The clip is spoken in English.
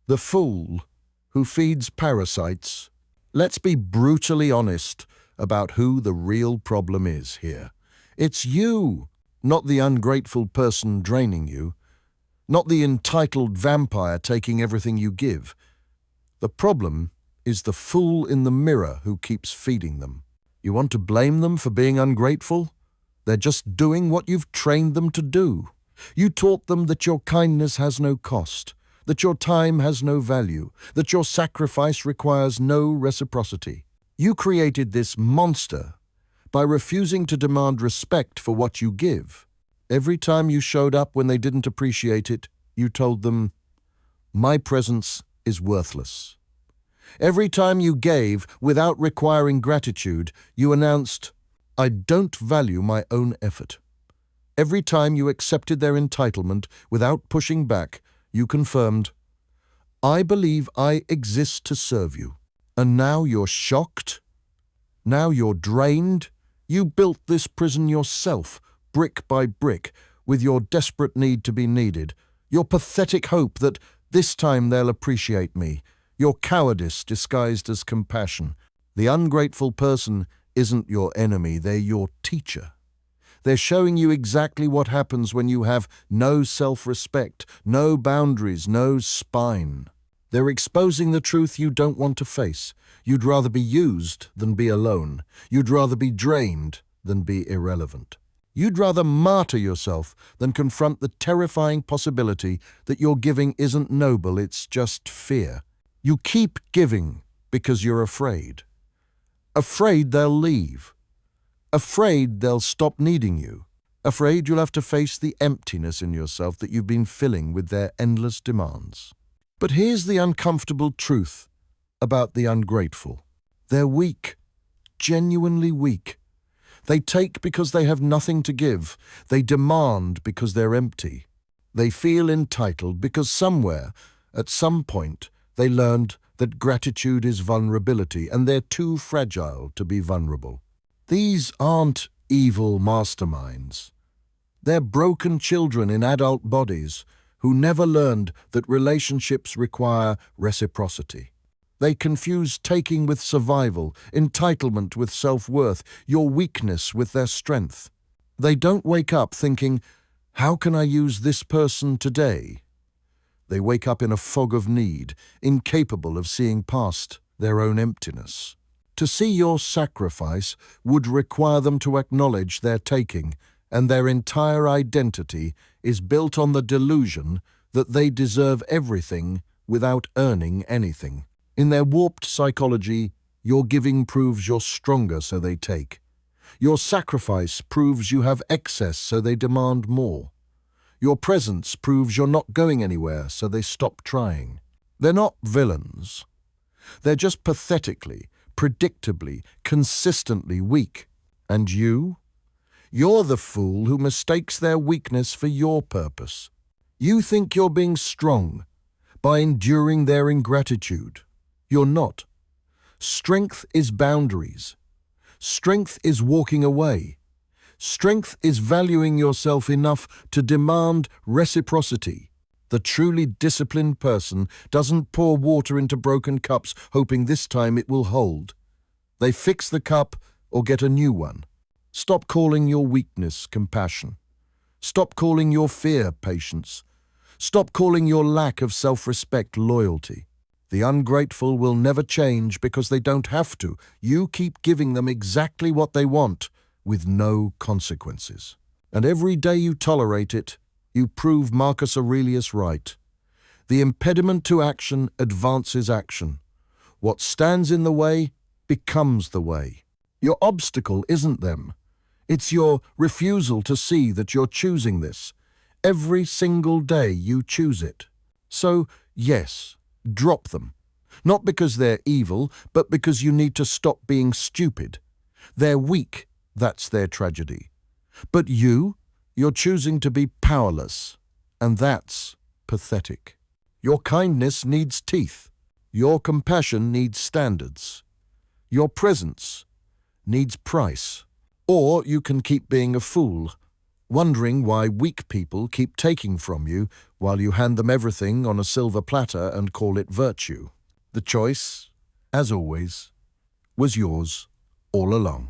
The fool who feeds parasites. Let's be brutally honest about who the real problem is here. It's you, not the ungrateful person draining you, not the entitled vampire taking everything you give. The problem is the fool in the mirror who keeps feeding them. You want to blame them for being ungrateful? They're just doing what you've trained them to do. You taught them that your kindness has no cost, that your time has no value, that your sacrifice requires no reciprocity. You created this monster by refusing to demand respect for what you give. Every time you showed up when they didn't appreciate it, you told them, "My presence is worthless." Every time you gave without requiring gratitude, you announced, "I don't value my own effort." Every time you accepted their entitlement without pushing back, you confirmed, "I believe I exist to serve you." And now you're shocked? Now you're drained? You built this prison yourself, brick by brick, with your desperate need to be needed, your pathetic hope that this time they'll appreciate me, your cowardice disguised as compassion. The ungrateful person isn't your enemy, they're your teacher. They're showing you exactly what happens when you have no self-respect, no boundaries, no spine. They're exposing the truth you don't want to face. You'd rather be used than be alone. You'd rather be drained than be irrelevant. You'd rather martyr yourself than confront the terrifying possibility that your giving isn't noble, it's just fear. You keep giving because you're afraid. Afraid they'll leave. Afraid they'll stop needing you. Afraid you'll have to face the emptiness in yourself that you've been filling with their endless demands. But here's the uncomfortable truth about the ungrateful. They're weak, genuinely weak. They take because they have nothing to give. They demand because they're empty. They feel entitled because somewhere, at some point, they learned that gratitude is vulnerability and they're too fragile to be vulnerable. These aren't evil masterminds. They're broken children in adult bodies who never learned that relationships require reciprocity. They confuse taking with survival, entitlement with self-worth, your weakness with their strength. They don't wake up thinking, "How can I use this person today?" They wake up in a fog of need, incapable of seeing past their own emptiness. To see your sacrifice would require them to acknowledge their taking, and their entire identity is built on the delusion that they deserve everything without earning anything. In their warped psychology, your giving proves you're stronger, so they take. Your sacrifice proves you have excess, so they demand more. Your presence proves you're not going anywhere, so they stop trying. They're not villains. They're just pathetically, predictably, consistently weak. And you? You're the fool who mistakes their weakness for your purpose. You think you're being strong by enduring their ingratitude. You're not. Strength is boundaries. Strength is walking away. Strength is valuing yourself enough to demand reciprocity. The truly disciplined person doesn't pour water into broken cups hoping this time it will hold. They fix the cup or get a new one. Stop calling your weakness compassion. Stop calling your fear patience. Stop calling your lack of self-respect loyalty. The ungrateful will never change because they don't have to. You keep giving them exactly what they want with no consequences. And every day you tolerate it, you prove Marcus Aurelius right. The impediment to action advances action. What stands in the way becomes the way. Your obstacle isn't them. It's your refusal to see that you're choosing this. Every single day you choose it. So, yes, drop them. Not because they're evil, but because you need to stop being stupid. They're weak, that's their tragedy. But you're choosing to be powerless, and that's pathetic. Your kindness needs teeth. Your compassion needs standards. Your presence needs price. Or you can keep being a fool, wondering why weak people keep taking from you while you hand them everything on a silver platter and call it virtue. The choice, as always, was yours all along.